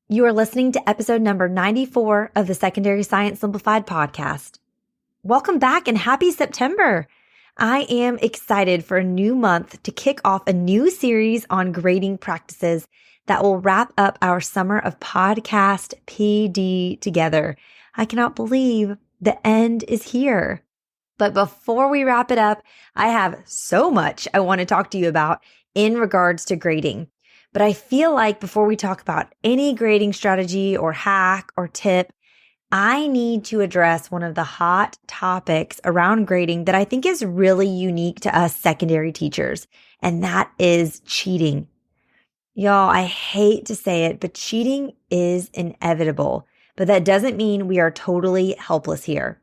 You are listening to episode number 94 of the Secondary Science Simplified podcast. Welcome back and happy September. I am excited for a new month to kick off a new series on grading practices that will wrap up our summer of podcast PD together. I cannot believe the end is here. But before we wrap it up, I have so much I want to talk to you about in regards to grading. But I feel like before we talk about any grading strategy or hack or tip, I need to address one of the hot topics around grading that I think is really unique to us secondary teachers, and that is cheating. Y'all, I hate to say it, but cheating is inevitable, but that doesn't mean we are totally helpless here.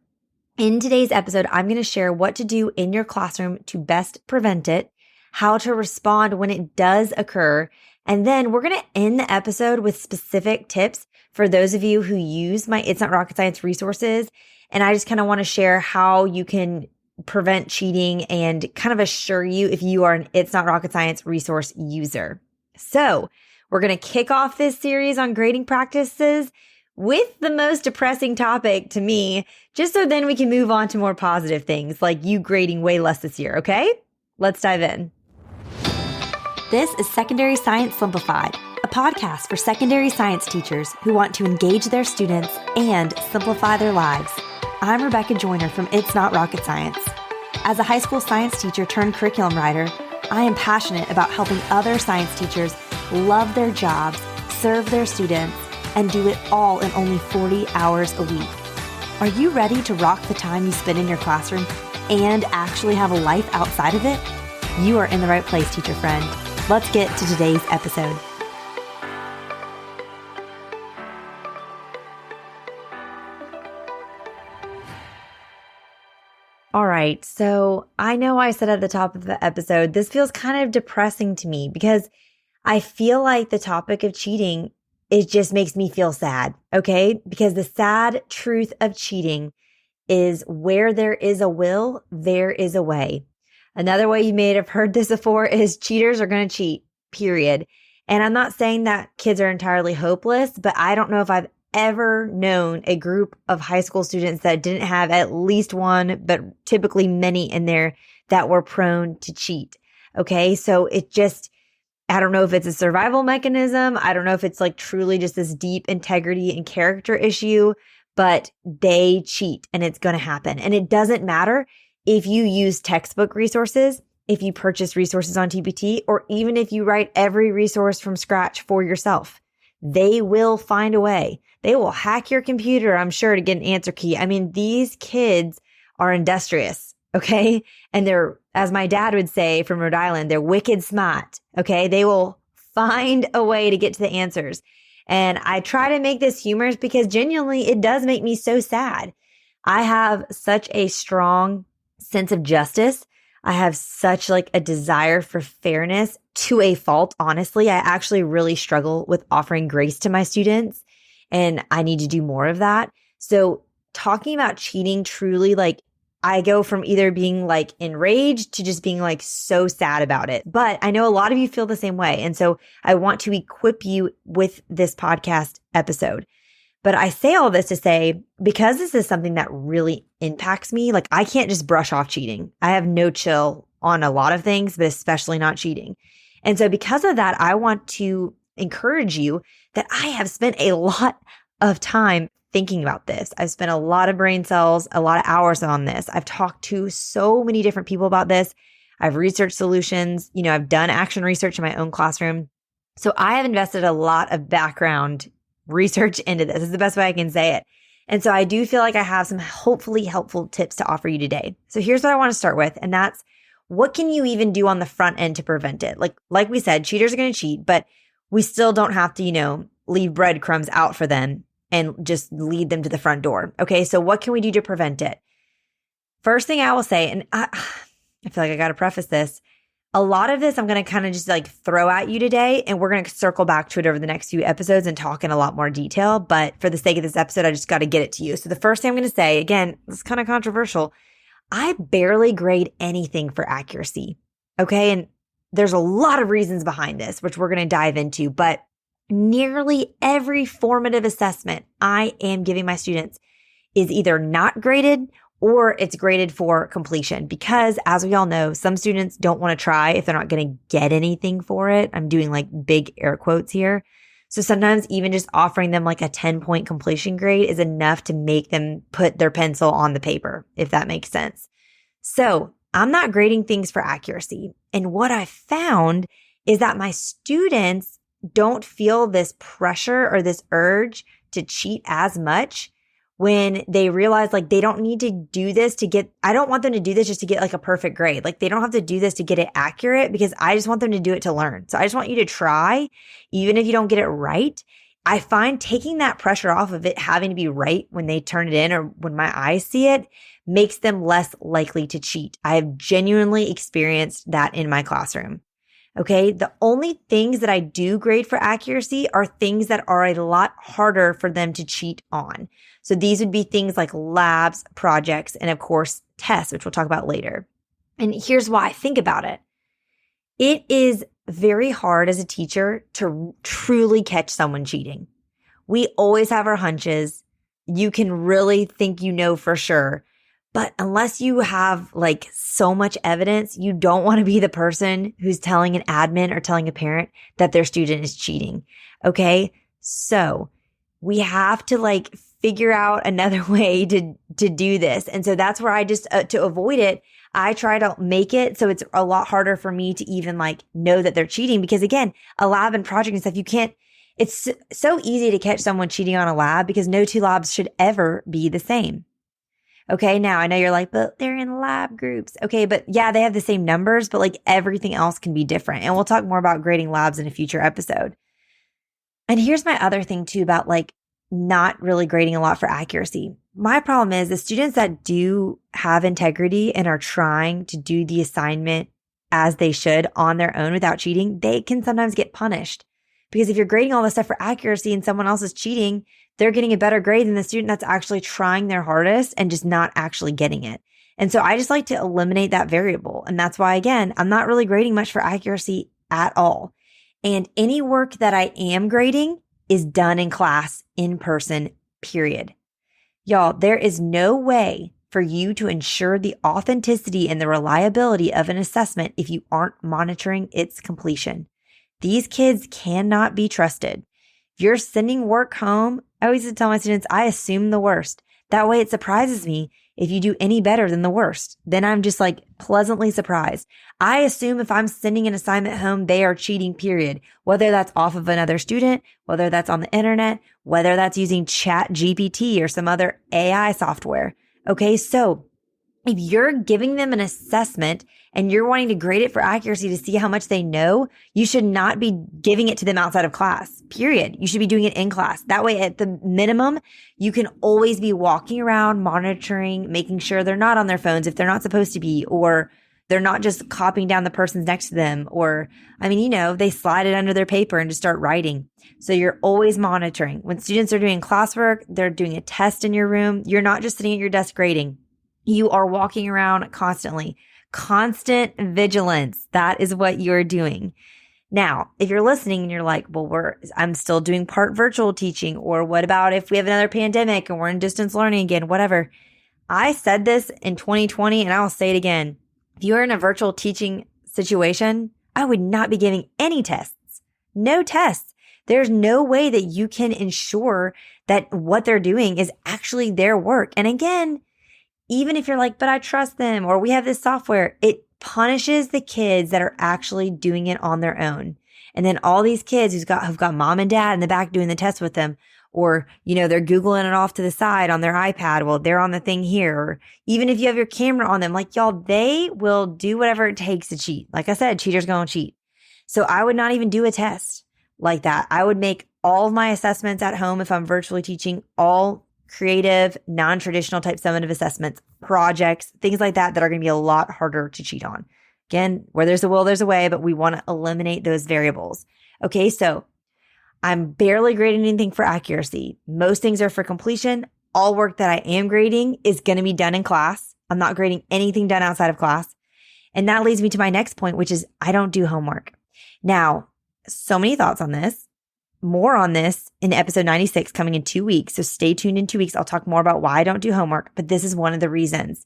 In today's episode, I'm going to share what to do in your classroom to best prevent it, how to respond when it does occur, and then we're going to end the episode with specific tips for those of you who use my It's Not Rocket Science resources. And I just kind of want to share how you can prevent cheating and kind of assure you if you are an It's Not Rocket Science resource user. So we're going to kick off this series on grading practices with the most depressing topic to me, just so then we can move on to more positive things like you grading way less this year. Okay, let's dive in. This is Secondary Science Simplified, a podcast for secondary science teachers who want to engage their students and simplify their lives. I'm Rebecca Joyner from It's Not Rocket Science. As a high school science teacher turned curriculum writer, I am passionate about helping other science teachers love their jobs, serve their students, and do it all in only 40 hours a week. Are you ready to rock the time you spend in your classroom and actually have a life outside of it? You are in the right place, teacher friend. Let's get to today's episode. All right, so I know I said at the top of the episode, this feels kind of depressing to me because I feel like the topic of cheating, it just makes me feel sad, okay? Because the sad truth of cheating is where there is a will, there is a way. Another way you may have heard this before is cheaters are going to cheat, period. And I'm not saying that kids are entirely hopeless, but I don't know if I've ever known a group of high school students that didn't have at least one, but typically many in there that were prone to cheat. Okay. So it just, I don't know if it's a survival mechanism. I don't know if it's like truly just this deep integrity and character issue, but they cheat and it's going to happen. And it doesn't matter if you use textbook resources, if you purchase resources on TPT, or even if you write every resource from scratch for yourself, they will find a way. They will hack your computer, I'm sure, to get an answer key. I mean, these kids are industrious, okay? And they're, as my dad would say from Rhode Island, they're wicked smart, okay? They will find a way to get to the answers. And I try to make this humorous because genuinely it does make me so sad. I have such a strong sense of justice. I have such like a desire for fairness to a fault. Honestly, I actually really struggle with offering grace to my students, and I need to do more of that. So talking about cheating truly, like I go from either being like enraged to just being like so sad about it. But I know a lot of you feel the same way. And so I want to equip you with this podcast episode. But I say all this to say, because this is something that really impacts me, like I can't just brush off cheating. I have no chill on a lot of things, but especially not cheating. And so because of that, I want to encourage you that I have spent a lot of time thinking about this. I've spent a lot of brain cells, a lot of hours on this. I've talked to so many different people about this. I've researched solutions. I've done action research in my own classroom. So I have invested a lot of background research into this. This is the best way I can say it. And so I do feel like I have some hopefully helpful tips to offer you today. So here's what I want to start with, and that's what can you even do on the front end to prevent it? Like we said, cheaters are going to cheat, but we still don't have to, leave breadcrumbs out for them and just lead them to the front door. Okay, so what can we do to prevent it? First thing I will say, and I feel like I got to preface this, a lot of this I'm going to kind of just like throw at you today, and we're going to circle back to it over the next few episodes and talk in a lot more detail. But for the sake of this episode, I just got to get it to you. So the first thing I'm going to say, again, it's kind of controversial. I barely grade anything for accuracy. Okay. And there's a lot of reasons behind this, which we're going to dive into. But nearly every formative assessment I am giving my students is either not graded or it's graded for completion because, as we all know, some students don't want to try if they're not going to get anything for it. I'm doing like big air quotes here. So sometimes even just offering them like a 10-point completion grade is enough to make them put their pencil on the paper, if that makes sense. So I'm not grading things for accuracy. And what I found is that my students don't feel this pressure or this urge to cheat as much when they realize like they don't need to do this to get, I don't want them to do this just to get like a perfect grade. Like they don't have to do this to get it accurate because I just want them to do it to learn. So I just want you to try, even if you don't get it right. I find taking that pressure off of it having to be right when they turn it in or when my eyes see it makes them less likely to cheat. I have genuinely experienced that in my classroom. Okay. The only things that I do grade for accuracy are things that are a lot harder for them to cheat on. So these would be things like labs, projects, and of course, tests, which we'll talk about later. And here's why. Think about it. It is very hard as a teacher to truly catch someone cheating. We always have our hunches. You can really think you know for sure. But unless you have like so much evidence, you don't want to be the person who's telling an admin or telling a parent that their student is cheating. Okay. So we have to like figure out another way to do this. And so that's where I just, to avoid it, I try to make it so it's a lot harder for me to even like know that they're cheating because again, a lab and project and stuff, you can't, it's so easy to catch someone cheating on a lab because no two labs should ever be the same. Okay, now I know you're like, but they're in lab groups. Okay, but yeah, they have the same numbers, but like everything else can be different. And we'll talk more about grading labs in a future episode. And here's my other thing too about like not really grading a lot for accuracy. My problem is the students that do have integrity and are trying to do the assignment as they should on their own without cheating, they can sometimes get punished. Because if you're grading all this stuff for accuracy and someone else is cheating, they're getting a better grade than the student that's actually trying their hardest and just not actually getting it. And so I just like to eliminate that variable. And that's why, again, I'm not really grading much for accuracy at all. And any work that I am grading is done in class, in person, period. Y'all, there is no way for you to ensure the authenticity and the reliability of an assessment if you aren't monitoring its completion. These kids cannot be trusted. If you're sending work home, I always tell my students, I assume the worst. That way it surprises me if you do any better than the worst. Then I'm just like pleasantly surprised. I assume if I'm sending an assignment home, they are cheating, period. Whether that's off of another student, whether that's on the internet, whether that's using ChatGPT or some other AI software. Okay, so if you're giving them an assessment and you're wanting to grade it for accuracy to see how much they know, you should not be giving it to them outside of class, period. You should be doing it in class. That way, at the minimum, you can always be walking around, monitoring, making sure they're not on their phones if they're not supposed to be, or they're not just copying down the person's next to them, or, they slide it under their paper and just start writing. So you're always monitoring. When students are doing classwork, they're doing a test in your room, you're not just sitting at your desk grading. You are walking around constantly. Constant vigilance. That is what you're doing. Now, if you're listening and you're like, well, I'm still doing part virtual teaching, or what about if we have another pandemic and we're in distance learning again, whatever. I said this in 2020 and I'll say it again. If you're in a virtual teaching situation, I would not be giving any tests. No tests. There's no way that you can ensure that what they're doing is actually their work. And again, even if you're like, but I trust them, or we have this software, it punishes the kids that are actually doing it on their own. And then all these kids who've got mom and dad in the back doing the test with them, or, they're Googling it off to the side on their iPad. Well, they're on the thing here. Or even if you have your camera on them, like y'all, they will do whatever it takes to cheat. Like I said, cheaters gonna cheat. So I would not even do a test like that. I would make all of my assessments at home if I'm virtually teaching, all creative, non-traditional type summative assessments, projects, things like that are going to be a lot harder to cheat on. Again, where there's a will, there's a way, but we want to eliminate those variables. Okay, so I'm barely grading anything for accuracy. Most things are for completion. All work that I am grading is going to be done in class. I'm not grading anything done outside of class. And that leads me to my next point, which is I don't do homework. Now, so many thoughts on this. more on this in episode 96 coming in 2 weeks. So stay tuned in 2 weeks. I'll talk more about why I don't do homework, but this is one of the reasons.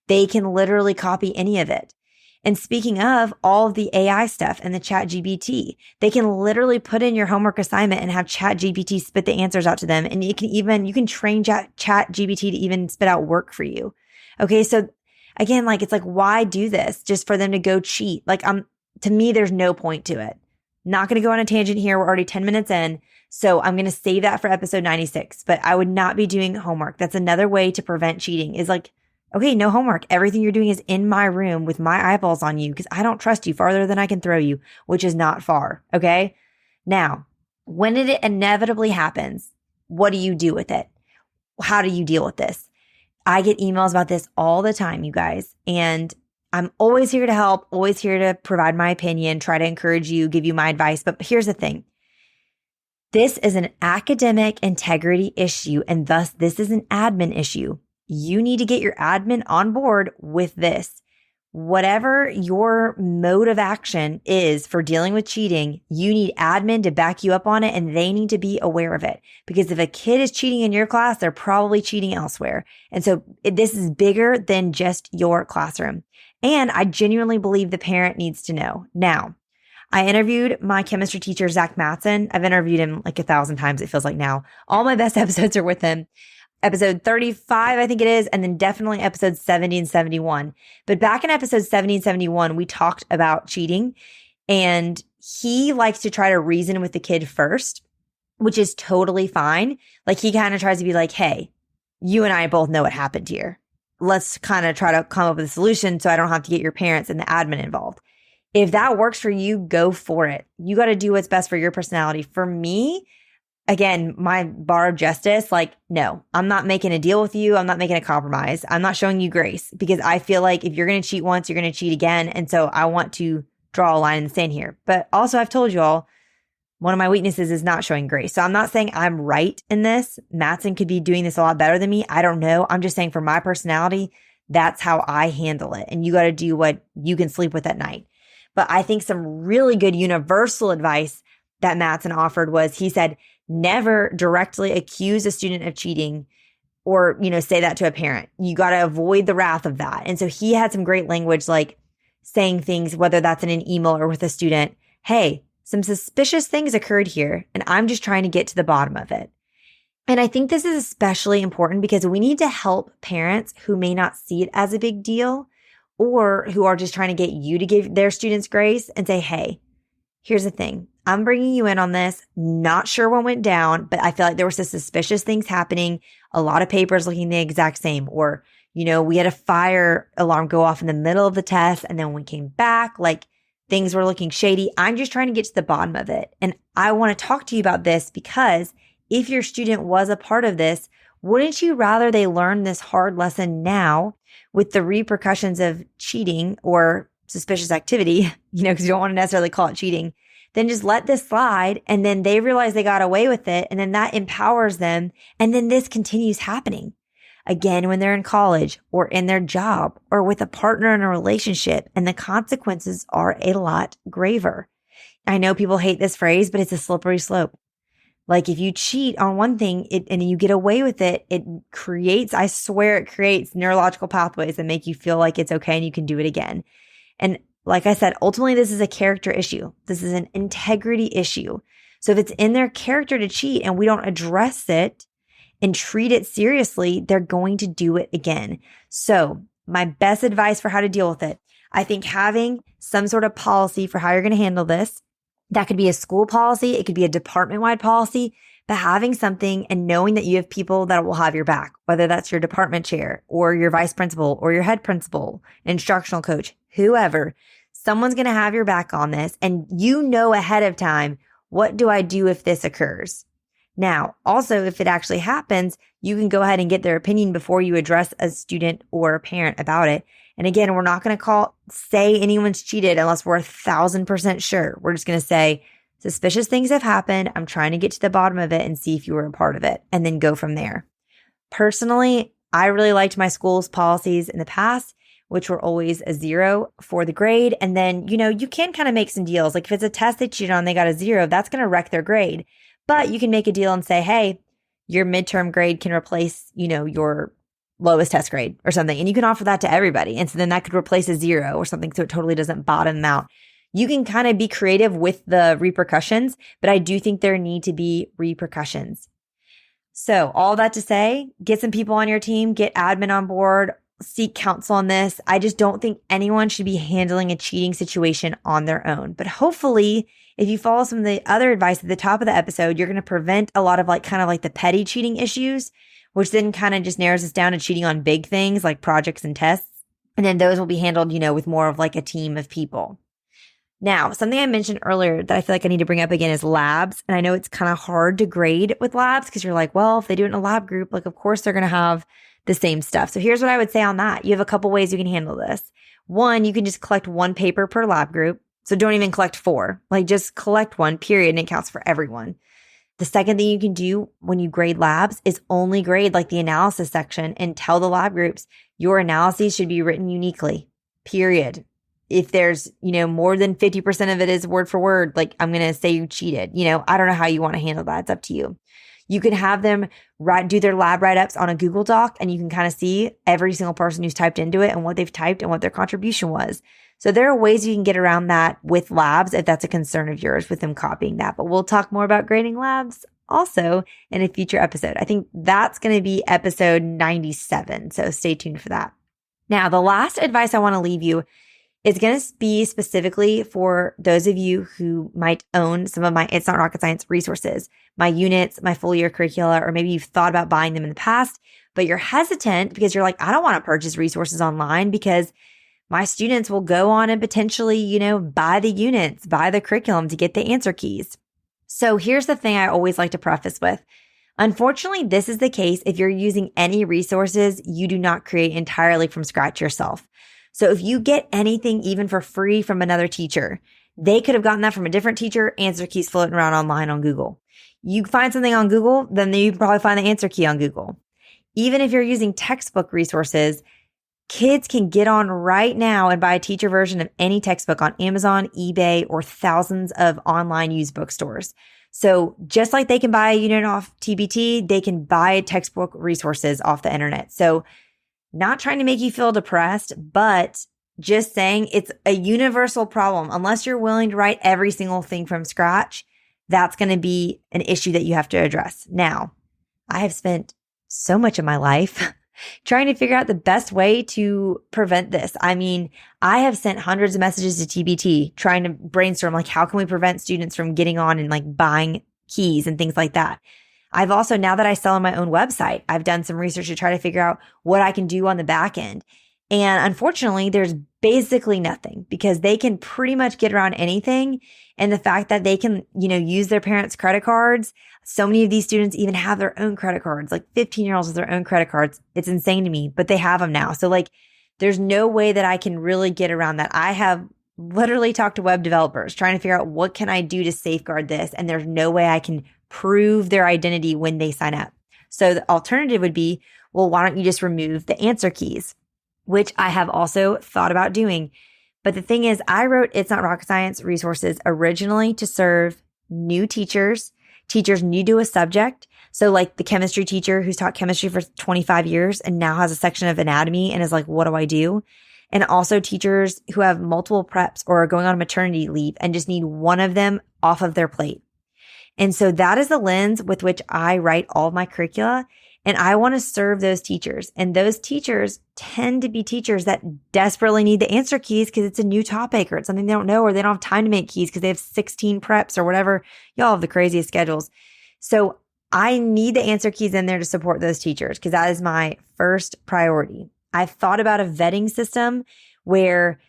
They can literally copy any of it. And speaking of all of the AI stuff and the ChatGPT, they can literally put in your homework assignment and have ChatGPT spit the answers out to them. And you can train ChatGPT to even spit out work for you. Okay. So again, like, it's like, why do this just for them to go cheat? Like, to me, there's no point to it. Not going to go on a tangent here. We're already 10 minutes in. So I'm going to save that for episode 96, but I would not be doing homework. That's another way to prevent cheating, is like, okay, no homework. Everything you're doing is in my room with my eyeballs on you because I don't trust you farther than I can throw you, which is not far. Okay. Now, when it inevitably happens, what do you do with it? How do you deal with this? I get emails about this all the time, you guys, and I'm always here to help, always here to provide my opinion, try to encourage you, give you my advice. But here's the thing. This is an academic integrity issue, and thus this is an admin issue. You need to get your admin on board with this. Whatever your mode of action is for dealing with cheating, you need admin to back you up on it, and they need to be aware of it. Because if a kid is cheating in your class, they're probably cheating elsewhere. And so this is bigger than just your classroom. And I genuinely believe the parent needs to know. Now, I interviewed my chemistry teacher, Zach Matson. I've interviewed him like 1,000 times, it feels like now. All my best episodes are with him. Episode 35, I think it is, and then definitely episodes 70 and 71. But back in episodes 70 and 71, we talked about cheating, and he likes to try to reason with the kid first, which is totally fine. Like, he kind of tries to be like, hey, you and I both know what happened here. Let's kind of try to come up with a solution so I don't have to get your parents and the admin involved. If that works for you, go for it. You got to do what's best for your personality. For me, again, my bar of justice, like, no, I'm not making a deal with you. I'm not making a compromise. I'm not showing you grace, because I feel like if you're going to cheat once, you're going to cheat again. And so I want to draw a line in the sand here. But also, I've told you all, one of my weaknesses is not showing grace. So I'm not saying I'm right in this. Matson could be doing this a lot better than me. I don't know. I'm just saying for my personality, that's how I handle it. And you got to do what you can sleep with at night. But I think some really good universal advice that Matson offered was, he said, never directly accuse a student of cheating or, say that to a parent. You got to avoid the wrath of that. And so he had some great language, like saying things, whether that's in an email or with a student, hey, some suspicious things occurred here, and I'm just trying to get to the bottom of it. And I think this is especially important because we need to help parents who may not see it as a big deal, or who are just trying to get you to give their students grace and say, hey, here's the thing. I'm bringing you in on this. Not sure what went down, but I feel like there were some suspicious things happening. A lot of papers looking the exact same. Or, we had a fire alarm go off in the middle of the test, and then when we came back, like, things were looking shady. I'm just trying to get to the bottom of it. And I want to talk to you about this because if your student was a part of this, wouldn't you rather they learn this hard lesson now with the repercussions of cheating or suspicious activity, because you don't want to necessarily call it cheating, then just let this slide, and then they realize they got away with it, and then that empowers them, and then this continues happening again when they're in college or in their job or with a partner in a relationship, and the consequences are a lot graver. I know people hate this phrase, but it's a slippery slope. Like, if you cheat on one thing and you get away with it, I swear it creates neurological pathways that make you feel like it's okay and you can do it again. And like I said, ultimately, this is a character issue. This is an integrity issue. So if it's in their character to cheat and we don't address it and treat it seriously, they're going to do it again. So my best advice for how to deal with it, I think having some sort of policy for how you're going to handle this. That could be a school policy. It could be a department-wide policy, but having something and knowing that you have people that will have your back, whether that's your department chair or your vice principal or your head principal, instructional coach, whoever, someone's going to have your back on this. And ahead of time, what do I do if this occurs? Now, also, if it actually happens, you can go ahead and get their opinion before you address a student or a parent about it. And again, we're not going to say anyone's cheated unless we're 1,000% sure. We're just going to say suspicious things have happened. I'm trying to get to the bottom of it and see if you were a part of it, and then go from there. Personally, I really liked my school's policies in the past, which were always a 0 for the grade. And then, you can kind of make some deals. Like if it's a test they cheated on, they got a 0, that's going to wreck their grade. But you can make a deal and say, hey, your midterm grade can replace, your lowest test grade or something. And you can offer that to everybody. And so then that could replace a 0 or something. So it totally doesn't bottom them out. You can kind of be creative with the repercussions, but I do think there need to be repercussions. So all that to say, get some people on your team, get admin on board, seek counsel on this. I just don't think anyone should be handling a cheating situation on their own. But hopefully, if you follow some of the other advice at the top of the episode, you're going to prevent a lot of kind of the petty cheating issues, which then kind of just narrows us down to cheating on big things like projects and tests. And then those will be handled, with more of a team of people. Now, something I mentioned earlier that I feel like I need to bring up again is labs. And I know it's kind of hard to grade with labs because you're like, well, if they do it in a lab group, of course they're going to have the same stuff. So here's what I would say on that. You have a couple ways you can handle this. One, you can just collect one paper per lab group. So don't even collect 4, just collect one, period, and it counts for everyone. The second thing you can do when you grade labs is only grade the analysis section and tell the lab groups your analyses should be written uniquely, period. If there's, more than 50% of it is word for word, I'm going to say you cheated. I don't know how you want to handle that. It's up to you. You can have them do their lab write-ups on a Google Doc, and you can kind of see every single person who's typed into it and what they've typed and what their contribution was. So there are ways you can get around that with labs if that's a concern of yours with them copying that. But we'll talk more about grading labs also in a future episode. I think that's going to be episode 97. So stay tuned for that. Now, the last advice I want to leave you is going to be specifically for those of you who might own some of my It's Not Rocket Science resources, my units, my full year curricula, or maybe you've thought about buying them in the past, but you're hesitant because you're like, I don't want to purchase resources online because my students will go on and potentially, buy the units, buy the curriculum to get the answer keys. So here's the thing I always like to preface with. Unfortunately, this is the case if you're using any resources you do not create entirely from scratch yourself. So if you get anything even for free from another teacher, they could have gotten that from a different teacher, answer keys floating around online on Google. You find something on Google, then you probably find the answer key on Google. Even if you're using textbook resources, kids can get on right now and buy a teacher version of any textbook on Amazon, eBay, or thousands of online used bookstores. So just like they can buy a unit off TBT, they can buy textbook resources off the internet. So not trying to make you feel depressed, but just saying it's a universal problem. Unless you're willing to write every single thing from scratch, that's going to be an issue that you have to address. Now, I have spent so much of my life trying to figure out the best way to prevent this. I mean, I have sent hundreds of messages to TBT trying to brainstorm, how can we prevent students from getting on and buying keys and things like that. I've also, now that I sell on my own website, I've done some research to try to figure out what I can do on the back end. And unfortunately, there's basically nothing because they can pretty much get around anything. And the fact that they can, use their parents' credit cards. So many of these students even have their own credit cards, 15-year-olds with their own credit cards. It's insane to me, but they have them now. So there's no way that I can really get around that. I have literally talked to web developers trying to figure out what can I do to safeguard this. And there's no way I can prove their identity when they sign up. So the alternative would be, well, why don't you just remove the answer keys, which I have also thought about doing. But the thing is, I wrote It's Not Rocket Science resources originally to serve new teachers new to a subject. So the chemistry teacher who's taught chemistry for 25 years and now has a section of anatomy and is like, what do I do? And also teachers who have multiple preps or are going on maternity leave and just need one of them off of their plate. And so that is the lens with which I write all of my curricula. And I want to serve those teachers. And those teachers tend to be teachers that desperately need the answer keys because it's a new topic or it's something they don't know or they don't have time to make keys because they have 16 preps or whatever. Y'all have the craziest schedules. So I need the answer keys in there to support those teachers because that is my first priority. I've thought about a vetting system where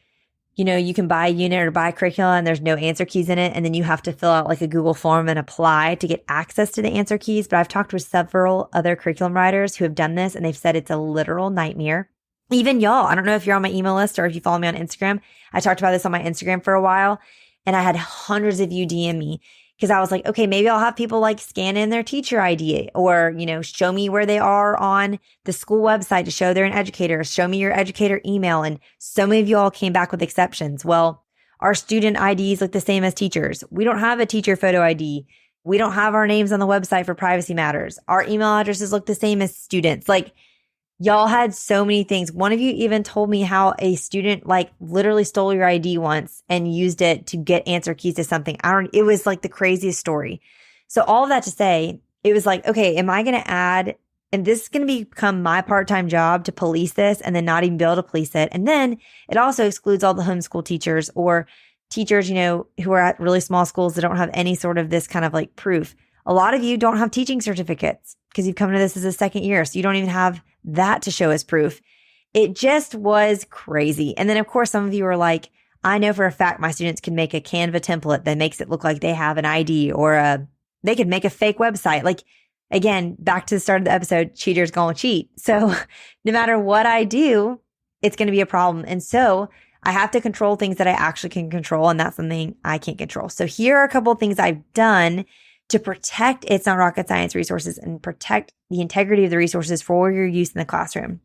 you can buy a unit or buy a curriculum and there's no answer keys in it. And then you have to fill out a Google form and apply to get access to the answer keys. But I've talked with several other curriculum writers who have done this and they've said it's a literal nightmare. Even y'all, I don't know if you're on my email list or if you follow me on Instagram. I talked about this on my Instagram for a while and I had hundreds of you DM me because I was like, okay, maybe I'll have people scan in their teacher ID or, show me where they are on the school website to show they're an educator, show me your educator email. And so many of you all came back with exceptions. Well, our student IDs look the same as teachers. We don't have a teacher photo ID. We don't have our names on the website for privacy matters. Our email addresses look the same as students. Like, y'all had so many things. One of you even told me how a student like literally stole your ID once and used it to get answer keys to something. It was like the craziest story. So all of that to say, it was like, okay, am I going to add, and this is going to become my part-time job to police this and then not even be able to police it. And then it also excludes all the homeschool teachers or teachers, who are at really small schools that don't have any sort of this kind of like proof. A lot of you don't have teaching certificates because you've come to this as a second year. So you don't even have that to show as proof. It just was crazy. And then of course, some of you are like, I know for a fact my students can make a Canva template that makes it look like they have an ID or they could make a fake website. Like, again, back to the start of the episode, cheaters gonna cheat. So no matter what I do, it's going to be a problem. And so I have to control things that I actually can control. And that's something I can't control. So here are a couple of things I've done to protect It's Not Rocket Science resources and protect the integrity of the resources for your use in the classroom.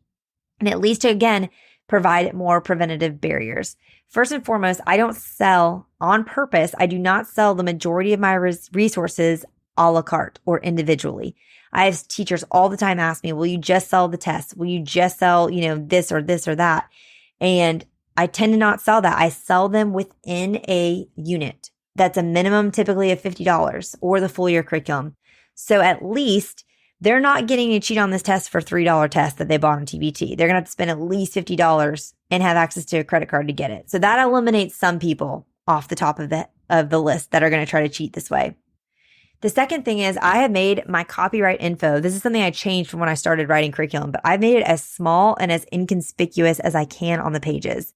And at least to, again, provide more preventative barriers. First and foremost, I don't sell on purpose. I do not sell the majority of my resources a la carte or individually. I have teachers all the time ask me, will you just sell the tests? Will you just sell, this or this or that? And I tend to not sell that. I sell them within a unit. That's a minimum typically of $50 or the full year curriculum. So at least they're not getting to cheat on this test for $3 test that they bought on TBT. They're going to have to spend at least $50 and have access to a credit card to get it. So that eliminates some people off the top of the list that are going to try to cheat this way. The second thing is I have made my copyright info. This is something I changed from when I started writing curriculum, but I've made it as small and as inconspicuous as I can on the pages.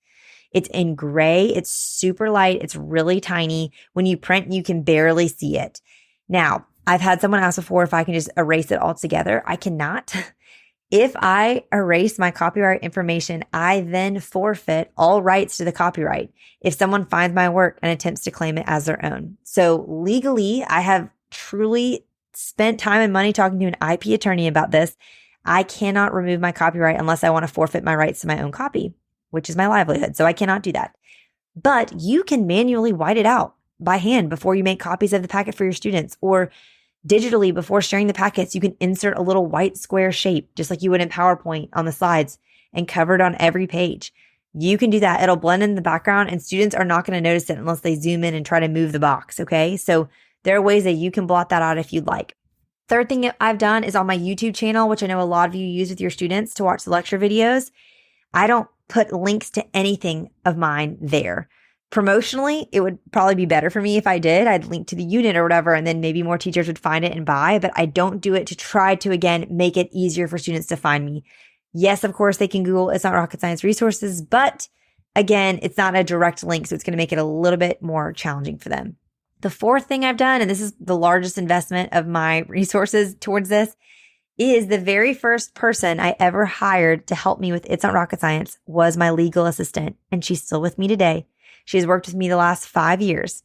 It's in gray. It's super light. It's really tiny. When you print, you can barely see it. Now, I've had someone ask before if I can just erase it altogether. I cannot. If I erase my copyright information, I then forfeit all rights to the copyright if someone finds my work and attempts to claim it as their own. So legally, I have truly spent time and money talking to an IP attorney about this. I cannot remove my copyright unless I want to forfeit my rights to my own copy, which is my livelihood. So I cannot do that. But you can manually white it out by hand before you make copies of the packet for your students, or digitally before sharing the packets. You can insert a little white square shape, just like you would in PowerPoint on the slides, and cover it on every page. You can do that. It'll blend in the background and students are not going to notice it unless they zoom in and try to move the box. Okay. So there are ways that you can blot that out if you'd like. Third thing that I've done is on my YouTube channel, which I know a lot of you use with your students to watch the lecture videos. I don't put links to anything of mine there. Promotionally, it would probably be better for me if I did. I'd link to the unit or whatever, and then maybe more teachers would find it and buy, but I don't do it to try to, again, make it easier for students to find me. Yes, of course, they can Google It's Not Rocket Science resources, but again, it's not a direct link, so it's going to make it a little bit more challenging for them. The fourth thing I've done, and this is the largest investment of my resources towards this, is the very first person I ever hired to help me with It's Not Rocket Science was my legal assistant, and she's still with me today. She has worked with me the last 5 years.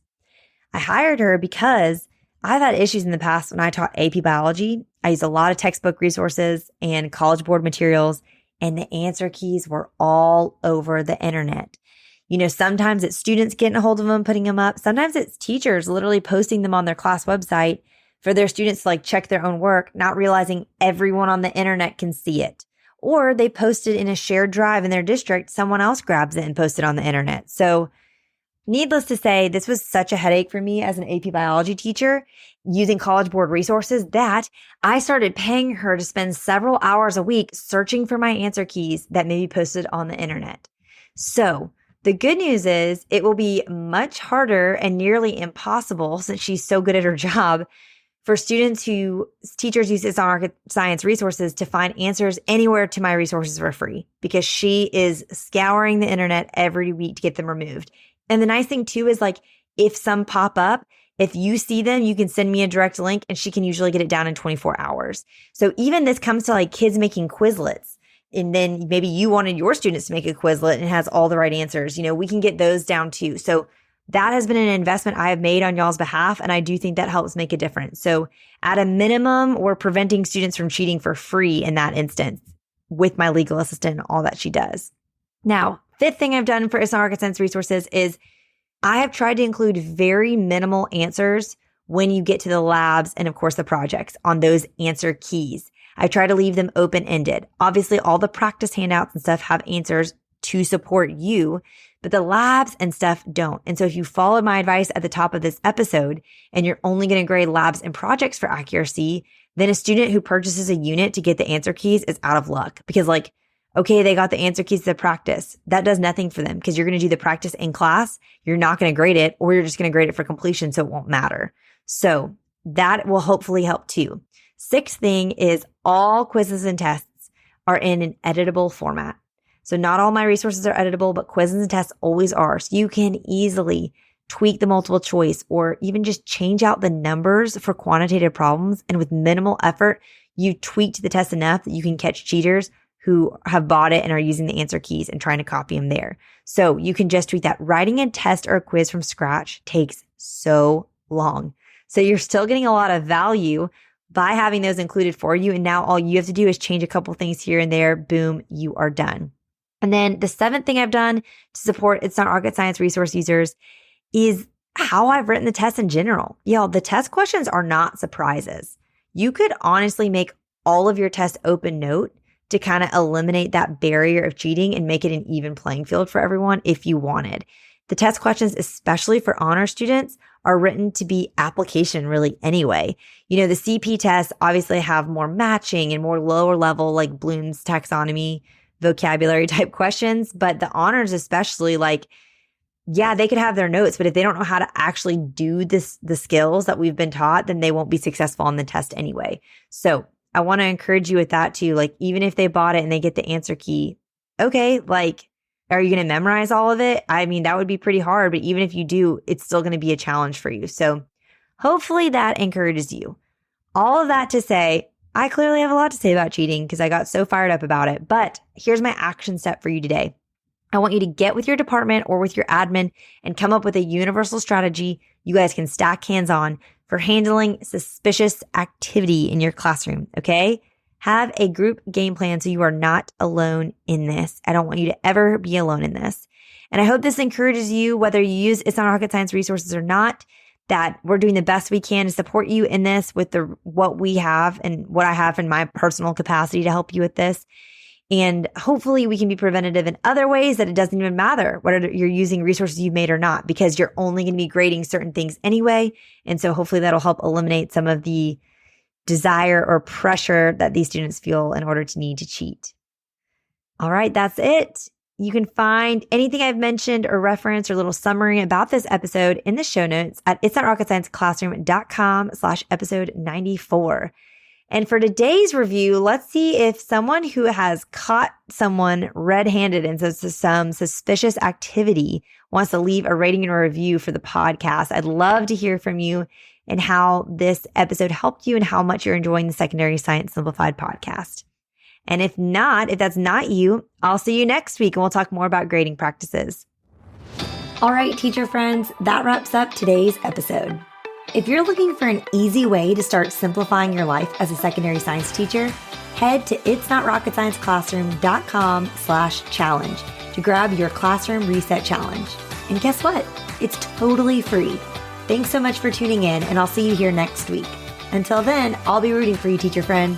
I hired her because I've had issues in the past when I taught AP biology. I used a lot of textbook resources and College Board materials, and the answer keys were all over the internet. Sometimes it's students getting a hold of them, putting them up. Sometimes it's teachers literally posting them on their class website for their students to check their own work, not realizing everyone on the internet can see it. Or they post it in a shared drive in their district. Someone else grabs it and posts it on the internet. So needless to say, this was such a headache for me as an AP biology teacher using College Board resources that I started paying her to spend several hours a week searching for my answer keys that may be posted on the internet. So the good news is it will be much harder and nearly impossible, since she's so good at her job, for teachers use It's Not Rocket Science resources to find answers anywhere to my resources for free, because she is scouring the internet every week to get them removed. And the nice thing too is if some pop up, if you see them, you can send me a direct link and she can usually get it down in 24 hours. So even this comes to kids making Quizlets. And then maybe you wanted your students to make a Quizlet and it has all the right answers. We can get those down too. So that has been an investment I have made on y'all's behalf. And I do think that helps make a difference. So at a minimum, we're preventing students from cheating for free in that instance with my legal assistant and all that she does. Now, fifth thing I've done for It's Not Rocket Science resources is I have tried to include very minimal answers when you get to the labs and of course the projects on those answer keys. I try to leave them open-ended. Obviously, all the practice handouts and stuff have answers to support you, but the labs and stuff don't. And so if you follow my advice at the top of this episode and you're only going to grade labs and projects for accuracy, then a student who purchases a unit to get the answer keys is out of luck because okay, they got the answer keys to the practice. That does nothing for them because you're going to do the practice in class. You're not going to grade it, or you're just going to grade it for completion. So it won't matter. So that will hopefully help too. Sixth thing is all quizzes and tests are in an editable format. So not all my resources are editable, but quizzes and tests always are. So you can easily tweak the multiple choice or even just change out the numbers for quantitative problems. And with minimal effort, you tweaked the test enough that you can catch cheaters who have bought it and are using the answer keys and trying to copy them there. So you can just tweak that. Writing a test or a quiz from scratch takes so long. So you're still getting a lot of value by having those included for you. And now all you have to do is change a couple things here and there. Boom, you are done. And then the seventh thing I've done to support It's Not Rocket Science resource users is how I've written the tests in general. Y'all, the test questions are not surprises. You could honestly make all of your tests open note to kind of eliminate that barrier of cheating and make it an even playing field for everyone if you wanted. The test questions, especially for honor students, are written to be application really anyway. The CP tests obviously have more matching and more lower level like Bloom's taxonomy vocabulary type questions, but the honors especially they could have their notes, but if they don't know how to actually do the skills that we've been taught, then they won't be successful on the test anyway. So I want to encourage you with that too. Even if they bought it and they get the answer key, okay, are you going to memorize all of it? I mean, that would be pretty hard, but even if you do, it's still going to be a challenge for you. So hopefully that encourages you. All of that to say, I clearly have a lot to say about cheating because I got so fired up about it, but here's my action step for you today. I want you to get with your department or with your admin and come up with a universal strategy you guys can stack hands on for handling suspicious activity in your classroom, okay? Have a group game plan so you are not alone in this. I don't want you to ever be alone in this. And I hope this encourages you, whether you use It's Not Rocket Science resources or not, that we're doing the best we can to support you in this with what we have and what I have in my personal capacity to help you with this. And hopefully we can be preventative in other ways that it doesn't even matter whether you're using resources you've made or not, because you're only going to be grading certain things anyway. And so hopefully that'll help eliminate some of the desire or pressure that these students feel in order to need to cheat. All right, that's it. You can find anything I've mentioned or reference or little summary about this episode in the show notes at itsnotrocketscienceclassroom.com/episode 94. And for today's review, let's see if someone who has caught someone red-handed in some suspicious activity wants to leave a rating and a review for the podcast. I'd love to hear from you and how this episode helped you and how much you're enjoying the Secondary Science Simplified podcast. And if that's not you, I'll see you next week and we'll talk more about grading practices. All right, teacher friends, that wraps up today's episode. If you're looking for an easy way to start simplifying your life as a secondary science teacher, head to itsnotrocketscienceclassroom.com/challenge to grab your classroom reset challenge. And guess what? It's totally free. Thanks so much for tuning in, and I'll see you here next week. Until then, I'll be rooting for you, teacher friend.